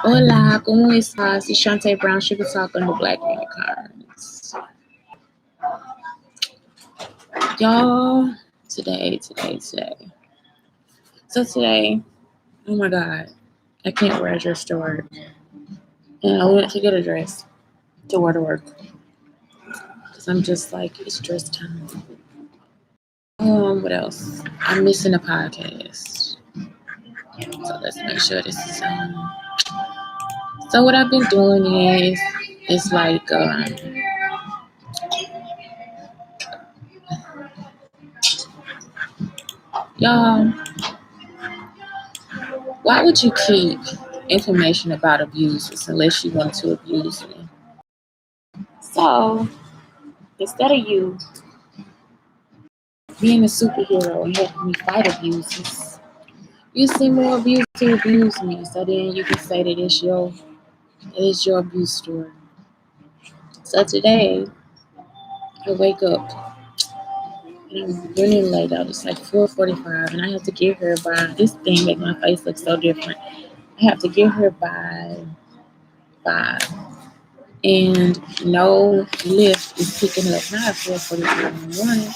Hola, ¿cómo estás? It's Shantae Brown, Sugar Talk on the Black Unicarns. Y'all, today. So today, oh my God, I can't wear a dress to work. And I went to get a dress to wear to work. Because I'm just like, it's dress time. What else? I'm missing a podcast. So let's make sure this is on. So what I've been doing is, it's like, y'all, why would you keep information about abusers unless you want to abuse me? So instead of you being a superhero and helping me fight abusers, you send more abusers to abuse me. So then you can say that it's your abuse story. So today I wake up and I'm running late out. It's like 4:45 and I have to get here by this thing make my face look so different. I have to get here by 5. And no lift is picking up now at 4:45 in the morning.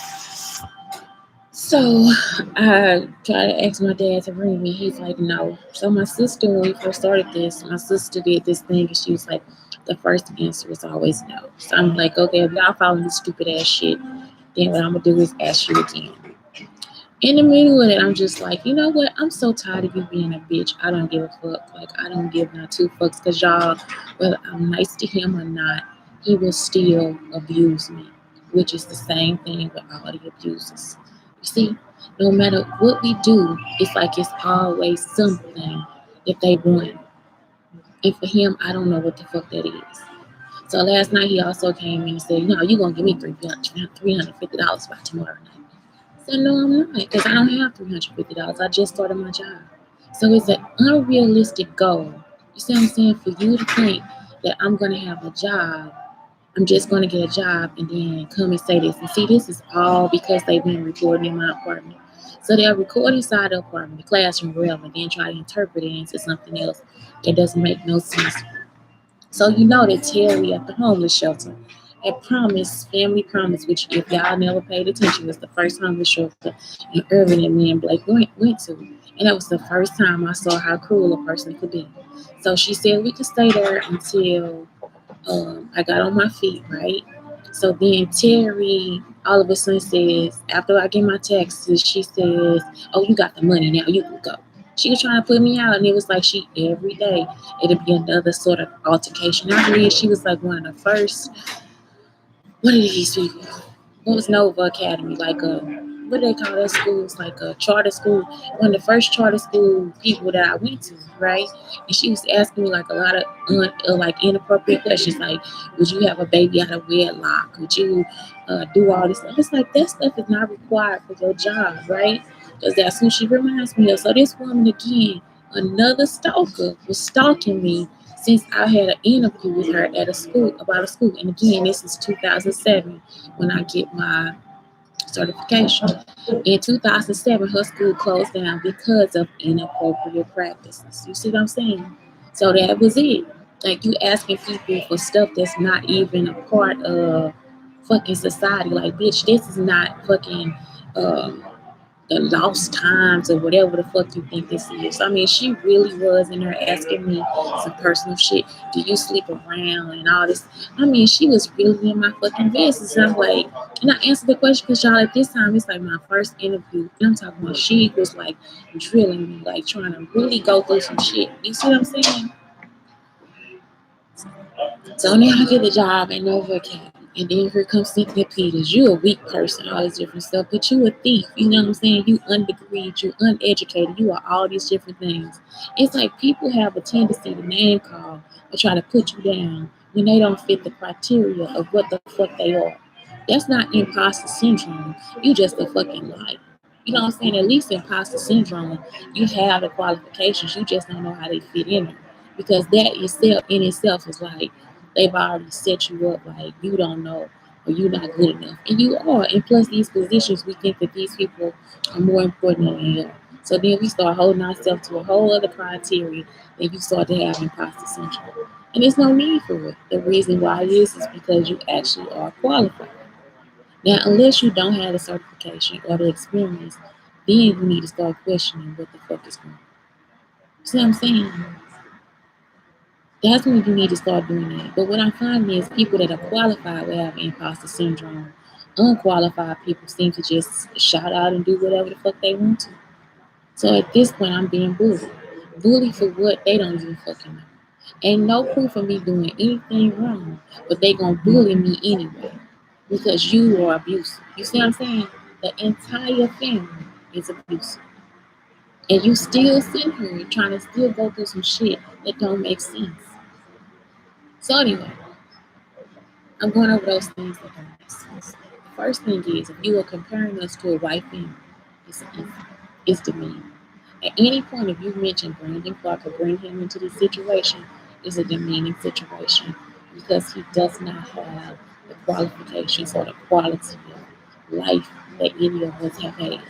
So I try to ask my dad to bring me. He's like, no. So my sister, when we first started this, my sister did this thing and she was like, the first answer is always no. So I'm like, okay, if y'all following this stupid ass shit, then what I'm gonna do is ask you again. In the middle of it, I'm just like, you know what? I'm so tired of you being a bitch. I don't give a fuck. Like, I don't give no two fucks because y'all, whether I'm nice to him or not, he will still abuse me, which is the same thing with all the abusers. You see, no matter what we do, it's like it's always something that they want. And for him, I don't know what the fuck that is. So last night, he also came in and said, no, you're going to give me $350 by tomorrow night. I said, no, I'm not, because I don't have $350. I just started my job. So it's an unrealistic goal. You see what I'm saying? For you to think that I'm going to have a job, I'm just going to get a job and then come and say this. And see, this is all because they've been recording in my apartment. So they'll record inside the apartment, the classroom, wherever, and then try to interpret it into something else that doesn't make no sense. So you know that Terry at the homeless shelter had promised, family promise, which if y'all never paid attention, was the first homeless shelter in Irving that me and Blake went to. And that was the first time I saw how cruel a person could be. So she said we could stay there until I got on my feet, right? So then Terry all of a sudden says, after I get my taxes, she says, oh, you got the money now, you can go. She was trying to put me out, and it was like she every day it'd be another sort of altercation. I believe she was like one of the first. What are these people? What was Nova Academy? Like what do they call that school? It's like a charter school. One of the first charter school people that I went to, right? And she was asking me like a lot of like inappropriate questions, like, would you have a baby out of wedlock? Would you do all this stuff? It's like that stuff is not required for your job, right? Because that's who she reminds me of. So this woman again, another stalker, was stalking me since I had an interview with her at a school about a school. And again, this is 2007 when I get my certification. In 2007, her school closed down because of inappropriate practices. You see what I'm saying? So that was it. Like you asking people for stuff that's not even a part of fucking society. Like, bitch, this is not fucking um, the lost times or whatever the fuck you think this is. I mean, she really was in there asking me some personal shit. Do you sleep around and all this? I mean, she was really in my fucking business. And I'm like, and I answered the question because y'all at this time, it's like my first interview. And I'm talking about she was like drilling me, like trying to really go through some shit. You see what I'm saying? So now I get the job at Nova Academy. And then here comes Cynthia Peters. You a weak person, all this different stuff, but you a thief. You know what I'm saying? You undegreed, you uneducated, you are all these different things. It's like people have a tendency to name call or try to put you down when they don't fit the criteria of what the fuck they are. That's not imposter syndrome. You just a fucking lie. You know what I'm saying? At least imposter syndrome, you have the qualifications. You just don't know how they fit in there. Because that itself in itself is like they've already set you up like you don't know or you're not good enough. And you are. And plus these positions, we think that these people are more important than they are. So then we start holding ourselves to a whole other criteria, and you start to have imposter syndrome. And there's no need for it. The reason why it is because you actually are qualified. Now, unless you don't have the certification or the experience, then you need to start questioning what the fuck is going on. See what I'm saying? That's when you need to start doing that. But what I'm finding is people that are qualified will have imposter syndrome. Unqualified people seem to just shout out and do whatever the fuck they want to. So at this point, I'm being bullied. Bullied for what? They don't even fucking know. Ain't no proof of me doing anything wrong, but they gonna bully me anyway because you are abusive. You see what I'm saying? The entire family is abusive. And you still sitting here trying to still go through some shit that don't make sense. So anyway, I'm going over those things that don't make sense. The first thing is if you are comparing us to a white family, it's demeaning. At any point, if you mention Brandon Clark or bring him into this situation, it's a demeaning situation because he does not have the qualifications or the quality of life that any of us have had.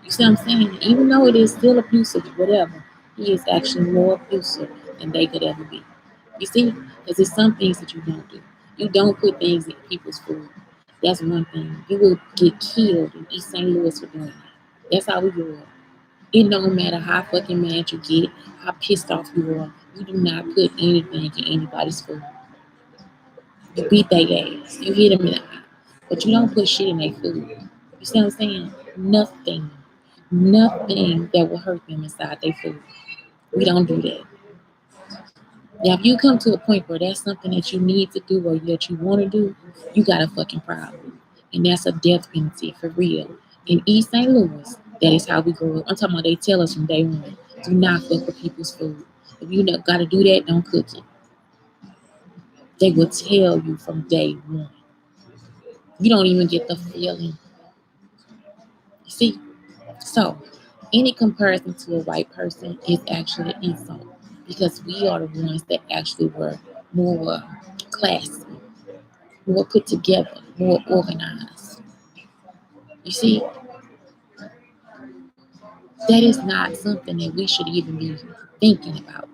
You see what I'm saying? Even though it is still abusive, whatever, he is actually more abusive than they could ever be. You see? Because there's some things that you don't do. You don't put things in people's food. That's one thing. You will get killed in East St. Louis for doing that. That's how we grew up. It don't matter how fucking mad you get, how pissed off you are. You do not put anything in anybody's food. You beat their ass. You hit them in the eye. But you don't put shit in their food. You see what I'm saying? Nothing. Nothing that will hurt them inside their food. We don't do that. Now, if you come to a point where that's something that you need to do or that you want to do, you got a fucking problem. And that's a death penalty for real. In East St. Louis, that is how we grow up. I'm talking about they tell us from day one, do not fuck with people's food. If you got to do that, don't cook it. They will tell you from day one. You don't even get the feeling. You see? So, any comparison to a white person is actually an insult because we are the ones that actually were more classy, more put together, more organized. You see, that is not something that we should even be thinking about.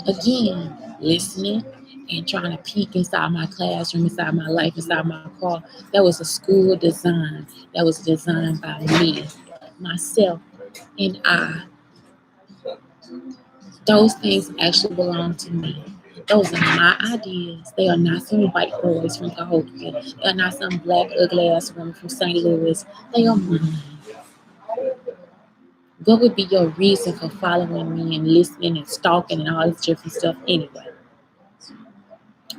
Again, listening and trying to peek inside my classroom, inside my life, inside my car. That was a school design. That was designed by me, myself, and I. Those things actually belong to me. Those are my ideas. They are not some white boys from Cahokia. They are not some black ugly ass woman from St. Louis. They are mine. What would be your reason for following me and listening and stalking and all this different stuff anyway?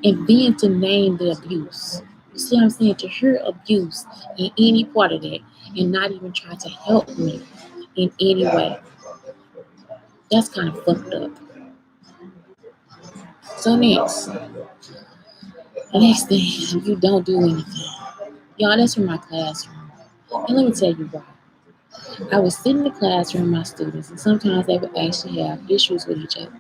And then to name the abuse. You see what I'm saying? To hear abuse in any part of that and not even try to help me in any way. That's kind of fucked up. So next thing, you don't do anything. Y'all, that's from my classroom. And let me tell you why. I would sit in the classroom with my students, and sometimes they would actually have issues with each other.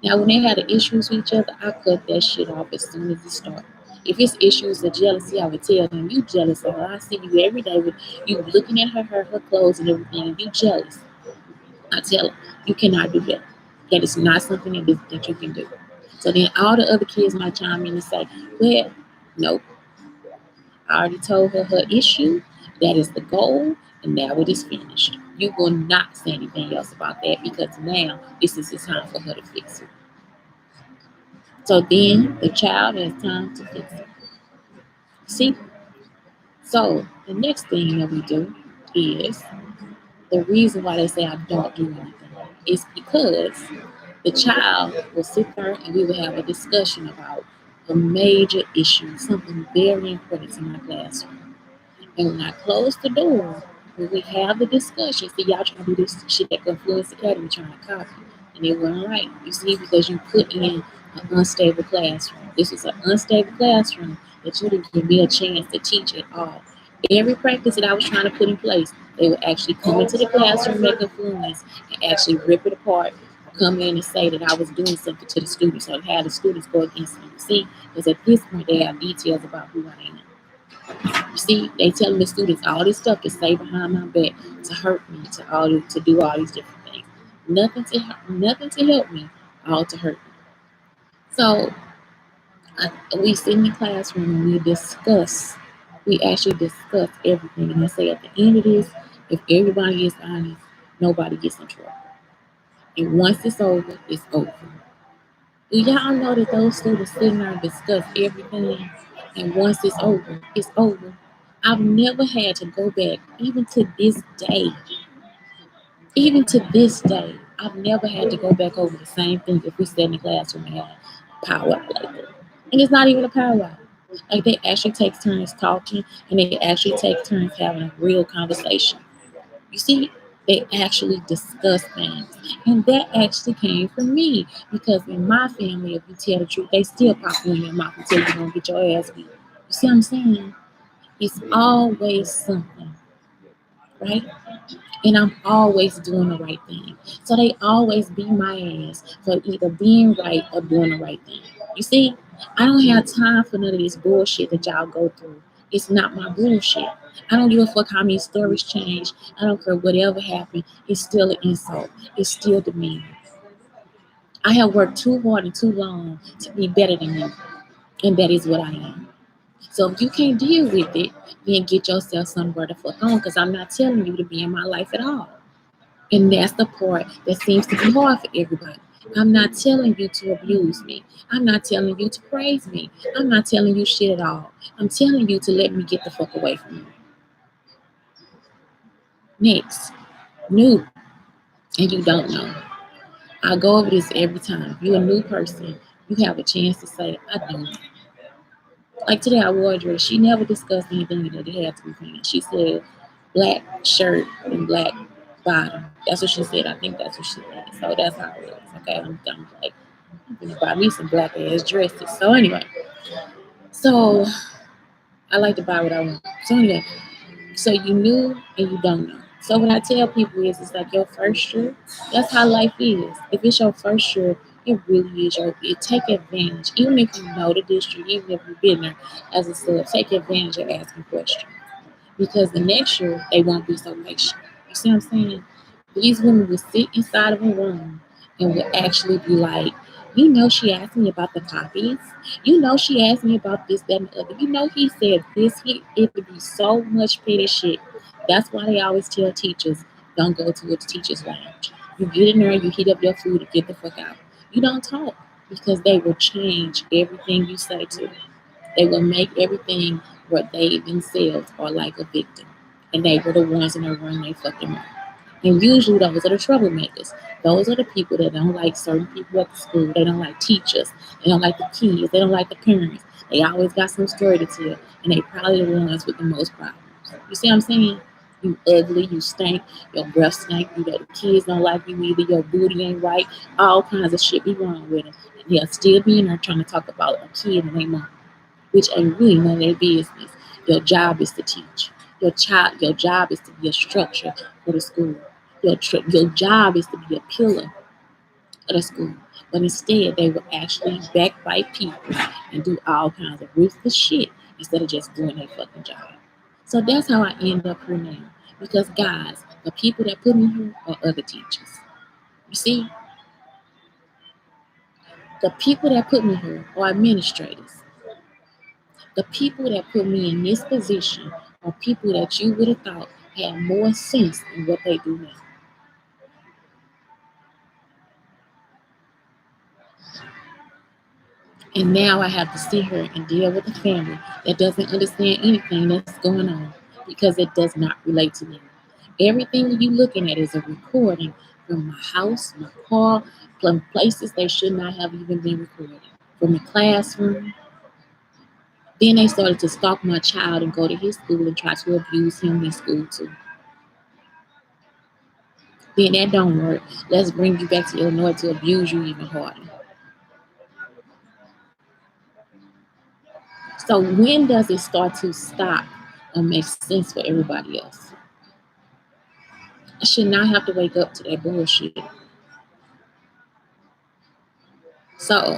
Now, when they had the issues with each other, I cut that shit off as soon as it started. If it's issues of jealousy, I would tell them, you jealous of her. I see you every day with you looking at her clothes and everything, and you jealous. I tell them, you cannot do that. That is not something that you can do. So then all the other kids might chime in and say, well, nope. I already told her her issue. That is the goal, and now it is finished. You will not say anything else about that because now this is the time for her to fix it. So then the child has time to fix it. See? So the next thing that we do is the reason why they say I don't do anything is because the child will sit there and we will have a discussion about a major issue, something very important in my classroom. And when I close the door, when we have the discussion, see, y'all trying to do this shit at Confluence Academy, trying to copy. And it wasn't right. You see, because you put in an unstable classroom. This is an unstable classroom that you didn't give me a chance to teach at all. Every practice that I was trying to put in place, they would actually come into the classroom at Confluence and actually rip it apart, come in and say that I was doing something to the students or have the students go against me. See, because at this point, they have details about who I am. You see, they telling the students all this stuff to say behind my back to hurt me, to do all these different things. Nothing to help me, all to hurt me. So we sit in the classroom and we discuss. We actually discuss everything. And I say at the end of this, if everybody is honest, nobody gets in trouble. And once it's over, it's over. Do y'all know that those students sit there and discuss everything? And once it's over, it's over. I've never had to go back, even to this day, I've never had to go back over the same thing if we sat in the classroom and had power like that. And it's not even a powwow. Like they actually take turns talking and they actually take turns having a real conversation. You see, they actually discuss things. And that actually came from me. Because in my family, if you tell the truth, they still pop you in your mouth until you're gonna get your ass beat. You see what I'm saying? It's always something, right? And I'm always doing the right thing. So they always beat my ass for either being right or doing the right thing. You see, I don't have time for none of this bullshit that y'all go through. It's not my bullshit. I don't give a fuck how many stories change. I don't care whatever happened. It's still an insult. It's still demeaning. I have worked too hard and too long to be better than you. And that is what I am. So if you can't deal with it, then get yourself somewhere to fuck on. Because I'm not telling you to be in my life at all. And that's the part that seems to be hard for everybody. I'm not telling you to abuse me. I'm not telling you to praise me. I'm not telling you shit at all. I'm telling you to let me get the fuck away from you. Next, new, and you don't know. I go over this every time. If you're a new person, you have a chance to say, I don't know. Like today, I wore a dress. She never discussed anything that it had to be clean. She said black shirt and black bottom. That's what she said. I think that's what she said. So that's how it was. Okay, I'm like, I'm gonna buy me some black ass dresses. So anyway, so I like to buy what I want. So anyway, so you knew and you don't know. So what I tell people is, it's like your first year. That's how life is. If it's your first year, it really is it take advantage. Even if you know the district, even if you've been there as a sub, take advantage of asking questions. Because the next year they won't be so patient. You see what I'm saying? These women would sit inside of a room and would actually be like, you know, she asked me about the copies. You know, she asked me about this, that, and the other. You know, he said this. It would be so much petty shit. That's why they always tell teachers, don't go to a teacher's lounge. You get in there, you heat up your food, and get the fuck out. You don't talk because they will change everything you say to them. They will make everything where they themselves are like a victim. And they were the ones in the room they fucking mouth. And usually those are the troublemakers. Those are the people that don't like certain people at the school. They don't like teachers. They don't like the kids. They don't like the parents. They always got some story to tell. And they probably the ones with the most problems. You see what I'm saying? You ugly, you stink, your breath stink, you know the kids don't like you either, your booty ain't right, all kinds of shit be wrong with them. And they'll still be in there trying to talk about a kid and their mom, which ain't really none of their business. Your job is to teach. Your job is to be a structure for the school. Your job is to be a pillar of the school. But instead, they will actually backbite people and do all kinds of ruthless shit instead of just doing their fucking job. So that's how I end up here now. Because guys, the people that put me here are other teachers. You see, the people that put me here are administrators. The people that put me in this position are people that you would have thought had more sense than what they do now. And now I have to sit here and deal with a family that doesn't understand anything that's going on because it does not relate to them. Everything you looking at is a recording from my house, my car, from places they should not have even been recorded. From the classroom. Then they started to stalk my child and go to his school and try to abuse him in school too. Then that don't work. Let's bring you back to Illinois to abuse you even harder. So when does it start to stop or make sense for everybody else? I should not have to wake up to that bullshit. So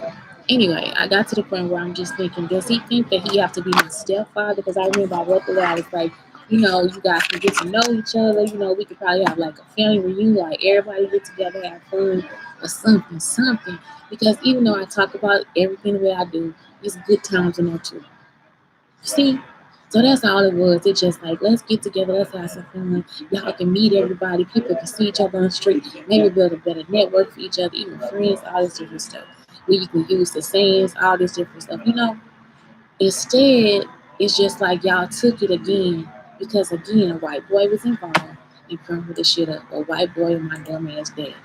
Anyway, I got to the point where I'm just thinking, does he think that he have to be my stepfather? Because I remember I wrote the letter, I was like, you guys can get to know each other. We could probably have like a family reunion, like everybody get together, have fun, or something. Because even though I talk about everything the way I do, it's good times in there too. See? So that's all it was. It's just like, let's get together, let's have some fun. Y'all can meet everybody, people can see each other on the street, maybe build a better network for each other, even friends, all this different stuff. Where you can use the sayings, all this different stuff. Instead, it's just like y'all took it again because again, a white boy was involved and crumbled the shit up. A white boy and my dumb ass dad.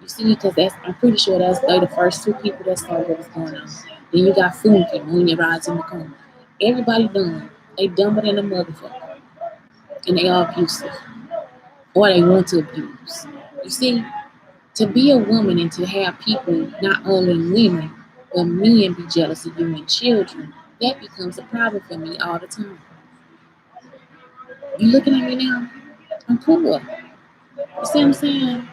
You see, because I'm pretty sure that's they the first two people that saw what was going on. Then you got Funky, Mooney Rides in the corner. Everybody done. They dumber than a motherfucker. And they are abusive. Or they want to abuse. You see, to be a woman and to have people, not only women, but men be jealous of you and children, that becomes a problem for me all the time. You looking at me now? I'm poor. You see what I'm saying?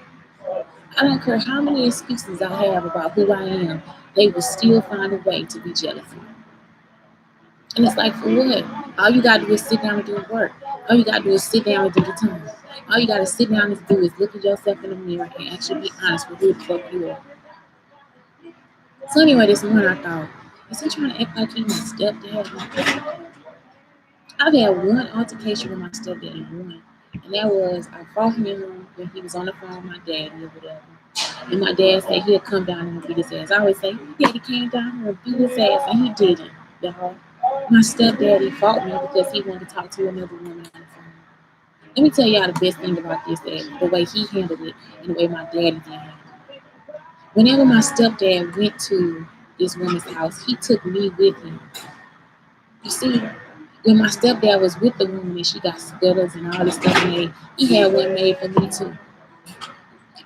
I don't care how many excuses I have about who I am, they will still find a way to be jealous of me. And it's like, for what? All you gotta do is sit down and do work. All you gotta do is sit down and do the time. All you gotta sit down and do is look at yourself in the mirror and actually be honest with who the fuck you are. So anyway, this morning I thought, is he trying to act like he's my stepdad? I've had one altercation with my stepdad, one. And that was I fought him when he was on the phone with my dad or whatever. And my dad said he'll come down and beat his ass. I always say, Daddy came down here and beat his ass, and he didn't, y'all. My stepdaddy fought me because he wanted to talk to another woman on the phone. Let me tell y'all the best thing about this, that the way he handled it and the way my daddy did handle it. Whenever my stepdad went to this woman's house, he took me with him. You see, when my stepdad was with the woman and she got scuttles and all this stuff made, he had one made for me too.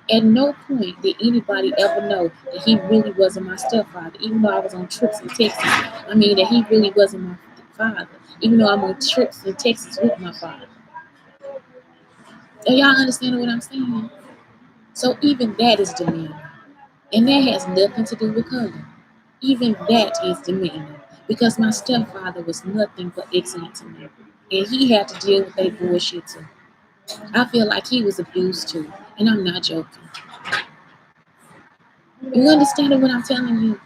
At no point did anybody ever know that he really wasn't my stepfather, even though I was on trips in Texas. I mean, that he really wasn't my father, even though I'm on trips in Texas with my father. Are y'all understanding what I'm saying? So even that is demeaning. And that has nothing to do with color. Even that is demeaning. Because my stepfather was nothing but excellent to me. And he had to deal with that bullshit too. I feel like he was abused too. And I'm not joking. You understand what I'm telling you?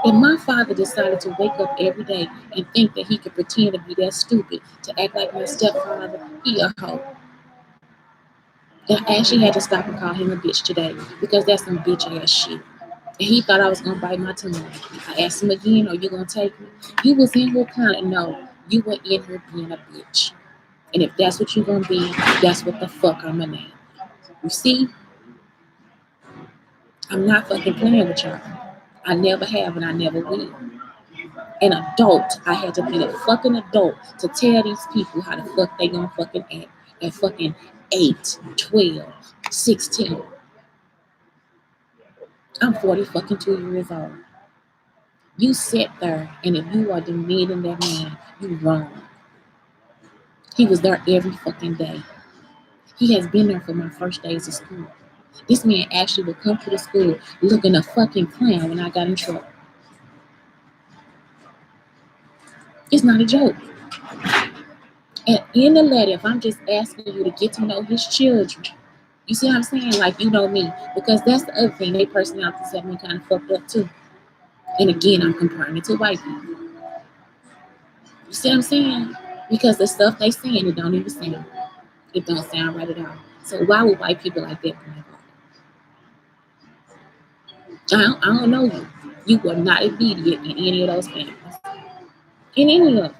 If my father decided to wake up every day and think that he could pretend to be that stupid, to act like my stepfather, he a hoe. And I actually had to stop and call him a bitch today because that's some bitch ass shit. And he thought I was gonna bite my tongue. I asked him again, are you gonna take me? You was in here kind of no, you were in here being a bitch. And if that's what you're gonna be, that's what the fuck I'm gonna name. You see, I'm not fucking playing with y'all. I never have and I never will. An adult, I had to be a fucking adult to tell these people how the fuck they gonna fucking act at fucking 8, 12, 16. I'm 40 fucking 2 years old. You sit there and if you are demeaning that man, you wrong. He was there every fucking day. He has been there for my first days of school. This man actually would come to the school looking a fucking clown when I got in trouble. It's not a joke. And in the letter, if I'm just asking you to get to know his children, you see what I'm saying? Like, you know me. Because that's the other thing. Their personalities have been kind of fucked up too. And again, I'm comparing it to white people. You see what I'm saying? Because the stuff they saying, it don't even sound right. It don't sound right at all. So why would white people like that be involved? I don't know you. You were not obedient in any of those families. In any of them.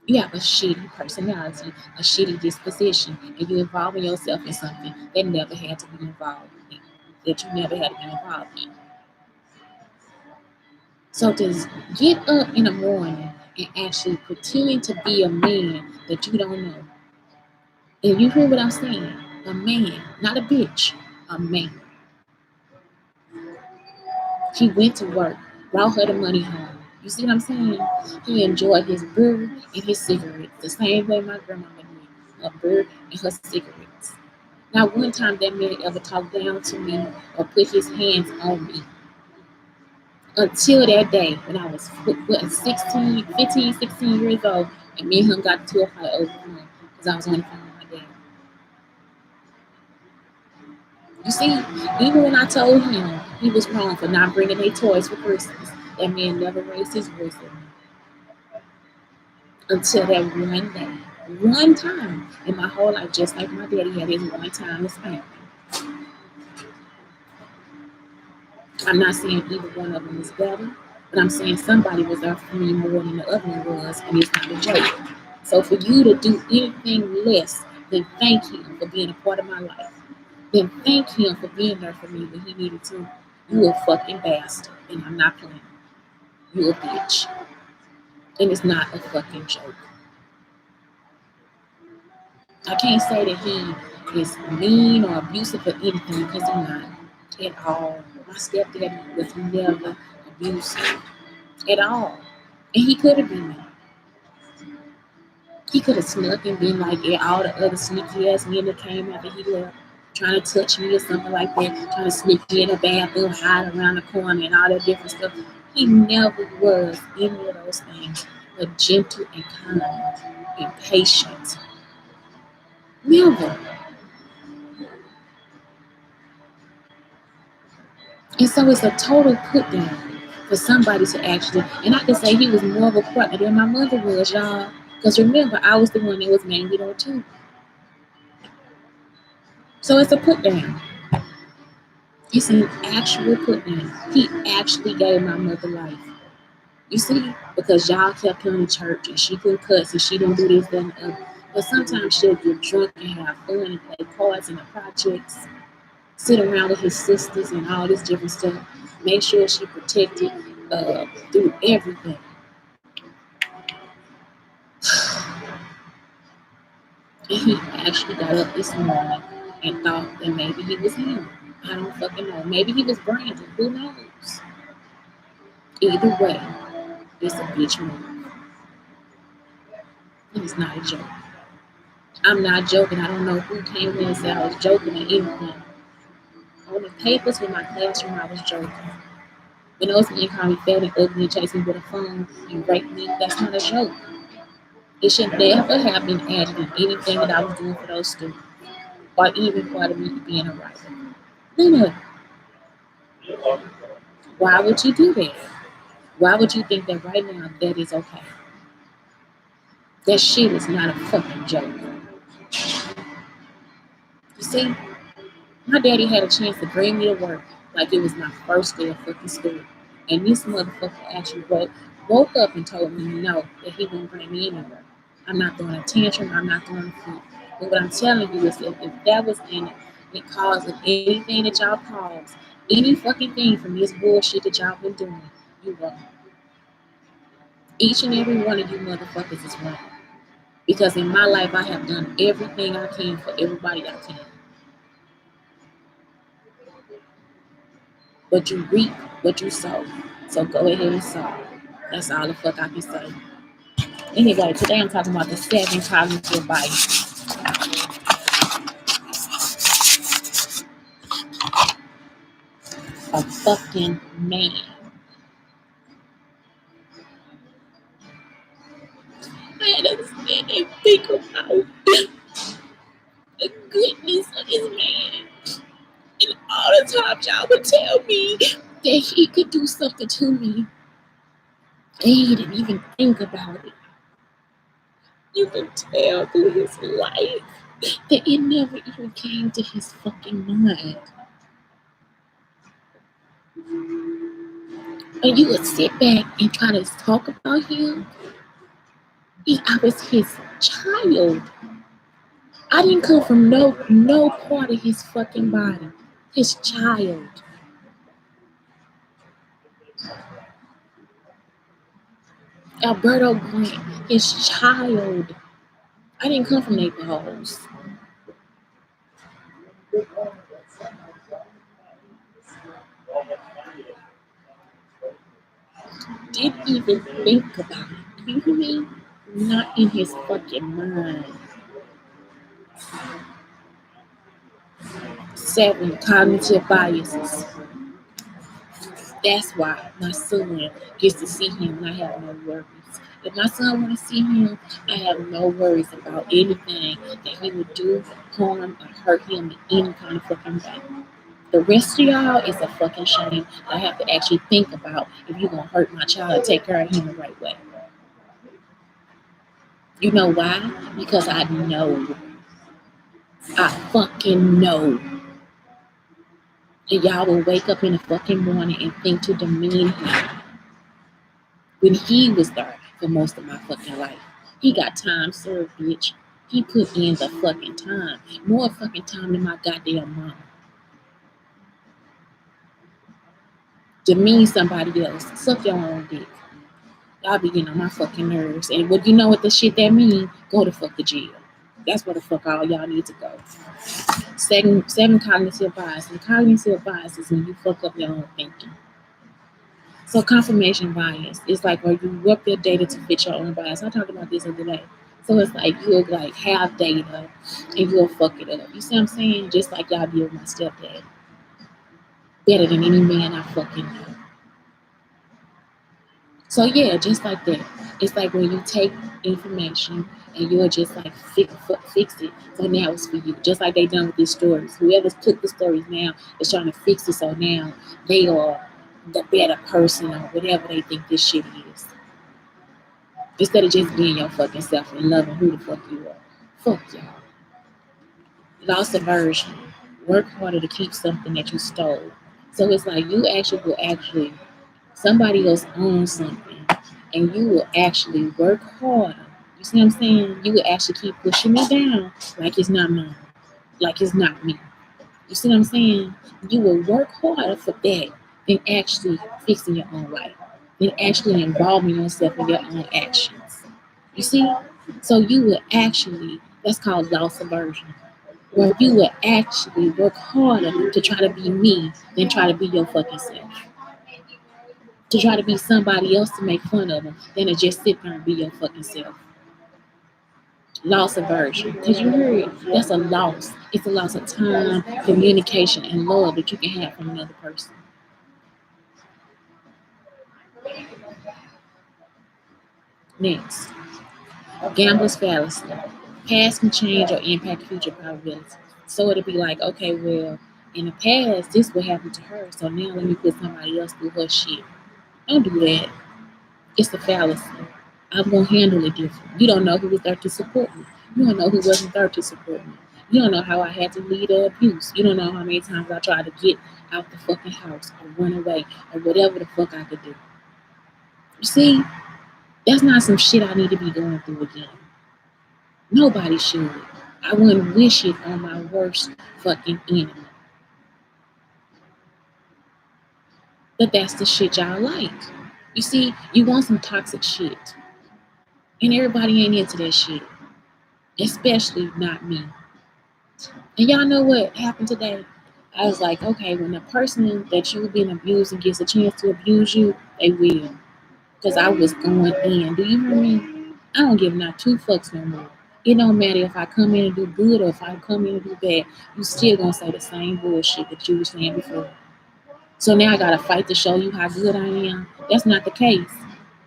You have a shitty personality, a shitty disposition, and you involving yourself in something that never had to be involved in, that you never had to be involved in. So to get up in the morning and actually pretend to be a man that you don't know, and you hear what I'm saying, a man, not a bitch, a man. He went to work, brought her the money home. You see what I'm saying? He enjoyed his beer and his cigarettes the same way my grandmama did. A beer and her cigarettes. Not one time that man ever talked down to me or put his hands on me. Until that day when I was 16, 15, 16 years old, and me and him got to a fight over the phone because I was on the phone with my dad. You see, even when I told him he was wrong for not bringing any toys for Christmas, that man never raised his voice at me until that one day. One time in my whole life, just like my daddy had his one time to spank me. I'm not saying either one of them is better, but I'm saying somebody was there for me more than the other one was, and it's not a joke. So for you to do anything less than thank him for being a part of my life, then thank him for being there for me when he needed to, you a fucking bastard, and I'm not playing. You a bitch, and it's not a fucking joke. I can't say that he is mean or abusive or anything because he's not at all. My stepdad was never abusive at all. And he could have been. He could have snuck and been like all the other sneaky ass men that came after he left, trying to touch me or something like that, trying to sneak me in the bathroom, hide around the corner and all that different stuff. He never was any of those things, but gentle and kind and patient. Never. And so it's a total put down for somebody to actually, and I can say he was more of a partner than my mother was, y'all. Because remember, I was the one that was mainly there too. So it's a put down. It's an actual put down. He actually gave my mother life. You see, because y'all kept her in church and she couldn't cuss and she didn't do this, that, and the other. But sometimes she'll get drunk and have fun and play cards in the projects, sit around with his sisters and all this different stuff. Make sure she protected through everything. And he actually got up this morning and thought that maybe he was him. I don't fucking know. Maybe he was Brandon. Who knows? Either way, it's a bitch move. And it's not a joke. I'm not joking. I don't know who came in and said I was joking or anything. On the papers in my classroom, I was joking. When those men call me fat and ugly and chase me with a phone and rape me, that's not a joke. It should never have been added in anything that I was doing for those students, or even part of me being a writer. None of it. Why would you do that? Why would you think that right now that is okay? That shit is not a fucking joke. You see, my daddy had a chance to bring me to work like it was my first day of fucking school. And this motherfucker actually woke up and told me no, that he wouldn't bring me anywhere. I'm not throwing a tantrum, I'm not throwing a fit. But what I'm telling you is that if that was in it, it caused anything that y'all cause, any fucking thing from this bullshit that y'all been doing, you wrong. Each and every one of you motherfuckers is wrong. Because in my life, I have done everything I can for everybody I can. But you reap what you sow. So go ahead and sow. That's all the fuck I can say. Anyway, today I'm talking about the 7 cognitive bias. A fucking man. I had to sit and think about the goodness of this man. And all the times y'all would tell me that he could do something to me. And he didn't even think about it. You can tell through his life that it never even came to his fucking mind. And you would sit back and try to talk about him. I was his child. I didn't come from no part of his fucking body. His child. Alberto Grant, his child. I didn't come from Naples. Didn't even think about it. You hear me? Not in his fucking mind. 7 cognitive biases. That's why my son gets to see him and I have no worries. If my son want to see him, I have no worries about anything that he would do, harm, or hurt him in any kind of fucking way. The rest of y'all is a fucking shame. I have to actually think about if you're gonna hurt my child and take care of him the right way. You know why? Because I know. I fucking know. And y'all will wake up in the fucking morning and think to demean him when he was there for most of my fucking life. He got time served, bitch. He put in the fucking time. More fucking time than my goddamn mama. Demean somebody else. Suck your own dick. Y'all be getting on my fucking nerves. And what you know what the shit that mean? Go to fuck the jail. That's where the fuck all y'all need to go. Seven cognitive bias. And cognitive bias is when you fuck up your own thinking. So confirmation bias is like where you work your data to fit your own bias. I talked about this the other day. So it's like you'll like have data and you'll fuck it up. You see what I'm saying? Just like y'all be with my stepdad. Better than any man I fucking know. So yeah, just like that. It's like when you take information and you'll just like fix it. So now it's for you. Just like they done with these stories. Whoever's took the stories now is trying to fix it. So now they are the better person or whatever they think this shit is. Instead of just being your fucking self and loving who the fuck you are. Fuck y'all. Loss aversion. Work harder to keep something that you stole. So it's like you actually will actually somebody else owns something and you will actually work harder. You see what I'm saying? You will actually keep pushing me down like it's not mine. Like it's not me. You see what I'm saying? You will work harder for that than actually fixing your own life. Than actually involving yourself in your own actions. You see? So you will actually, that's called loss aversion. Where you will actually work harder to try to be me than try to be your fucking self. To try to be somebody else to make fun of them than to just sit there and be your fucking self. Loss aversion. Because you heard it, that's a loss. It's a loss of time, communication, and love that you can have from another person. Next, gambler's fallacy. Past can change or impact future probabilities. So it'll be like, okay, well, in the past, this would happen to her. So now let me put somebody else through her shit. Don't do that. It's a fallacy. I'm gonna handle it different. You don't know who was there to support me. You don't know who wasn't there to support me. You don't know how I had to lead the abuse. You don't know how many times I tried to get out the fucking house or run away or whatever the fuck I could do. You see, that's not some shit I need to be going through again. Nobody should. I wouldn't wish it on my worst fucking enemy. But that's the shit y'all like. You see, you want some toxic shit. And everybody ain't into that shit. Especially not me. And y'all know what happened today? I was like, okay, when the person that you've been abusing gets a chance to abuse you, they will. Because I was going in. Do you hear me? I don't give not two fucks no more. It don't matter if I come in and do good or if I come in and do bad. You still gonna say the same bullshit that you were saying before. So now I gotta fight to show you how good I am. That's not the case.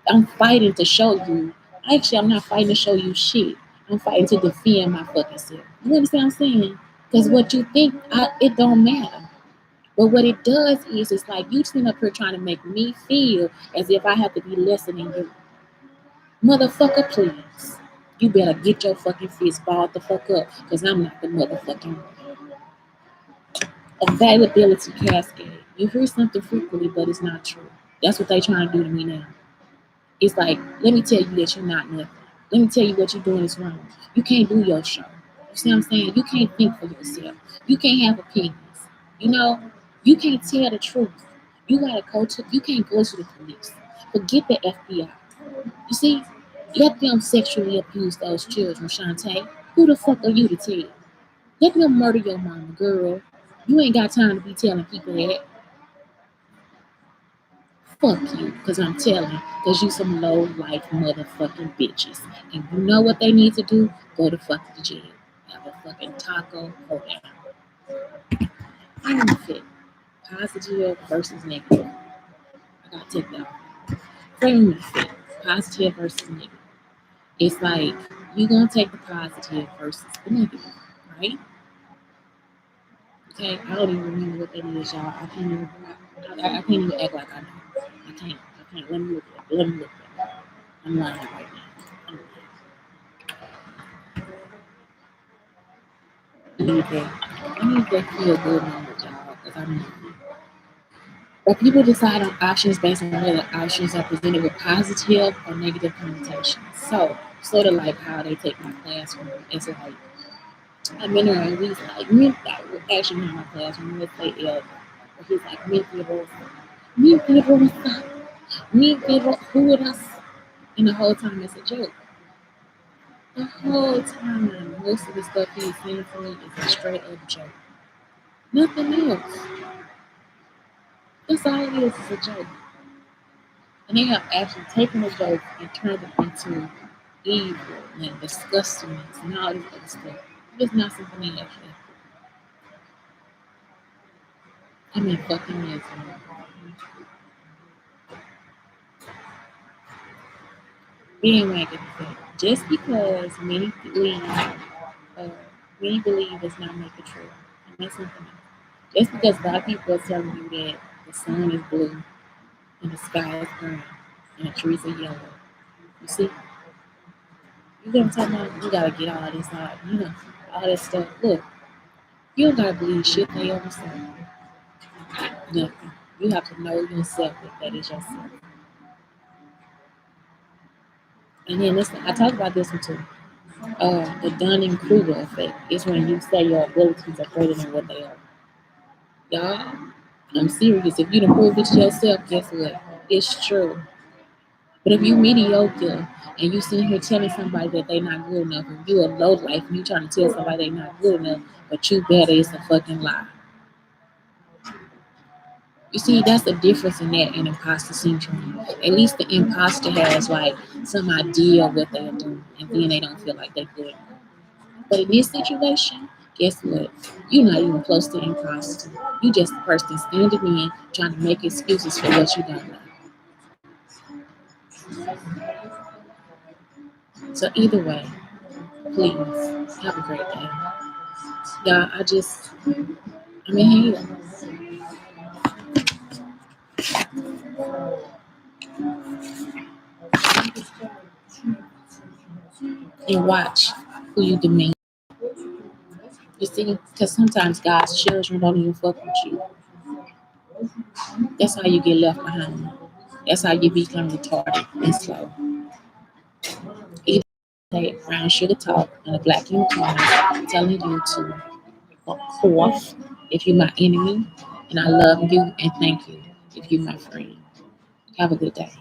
I'm fighting to show you. Actually, I'm not fighting to show you shit. I'm fighting to defend my fucking self. You understand what I'm saying? Because what you think, it don't matter. But what it does is, it's like you sitting up here trying to make me feel as if I have to be lesser than you. Motherfucker, please. You better get your fucking fist balled the fuck up, because I'm not the motherfucking availability cascade. You hear something frequently, but it's not true. That's what they trying to do to me now. It's like, let me tell you that you're not nothing. Let me tell you what you're doing is wrong. You can't do your show. You see what I'm saying? You can't think for yourself. You can't have opinions. You know, you can't tell the truth. You can't go to the police. Forget the FBI. You see, let them sexually abuse those children, Shantae. Who the fuck are you to tell? Let them murder your mama, girl. You ain't got time to be telling people that. Fuck you, because I'm telling, because you some low life motherfucking bitches. And you know what they need to do? Go to fucking jail. Have a fucking taco, go down. I'm fit. Positive versus negative. Gotta take that off. Framing effect, positive versus negative. It's like you're gonna take the positive versus the negative, right? Okay, I don't even remember what that is, y'all. I can't even. I can't even act like I know. I can't. I can't. Let me look at it. Let me look at it. I'm lying right now. I need that. I need that feel good moment, y'all, because I'm not. But people decide on options based on whether options are presented with positive or negative connotations. So, sort of like how they take my classroom. It's like I'm in there and he's like, actually not my classroom, let's say elder. But he's like, me people, me people, who with us? And the whole time it's a joke. The whole time, most of the stuff he's saying to me is a straight up joke. Nothing else. That's all it is a joke. And they have actually taken a joke and turned it into evil and disgustingness and all this other stuff. It's not something they actually. I mean, fucking is. Being like just because many believe does not make it true. And that's something else. Just because a lot of people are telling you that the sun is blue and the sky is green and the trees are yellow. You see, you gotta talk about you gotta get all this out, all that stuff. Look, you don't gotta believe shit they ever say. Nothing. You have to know yourself that is yourself. And then listen, I talk about this one too. The Dunning-Kruger effect is when you say your abilities are greater than what they are. Y'all, I'm serious. If you don't prove it to yourself, guess what? It's true. But if you mediocre and you sitting here telling somebody that they not good enough, and you a low life and you trying to tell somebody they not good enough, but you better, it's a fucking lie. You see, that's the difference in that and imposter syndrome. At least the imposter has like some idea of what they're doing, and then they don't feel like they're good enough. But in this situation, guess what? You're not even close to imposter. You just the person standing in trying to make excuses for what you don't know. So either way, please have a great day. Yeah, I'm in here and watch who you demand. You see, because sometimes God's children don't even fuck with you. That's how you get left behind. That's how you become retarded and slow. Either say brown sugar talk and a black unicorn telling you to fuck off if you're my enemy, and I love you and thank you if you're my friend. Have a good day.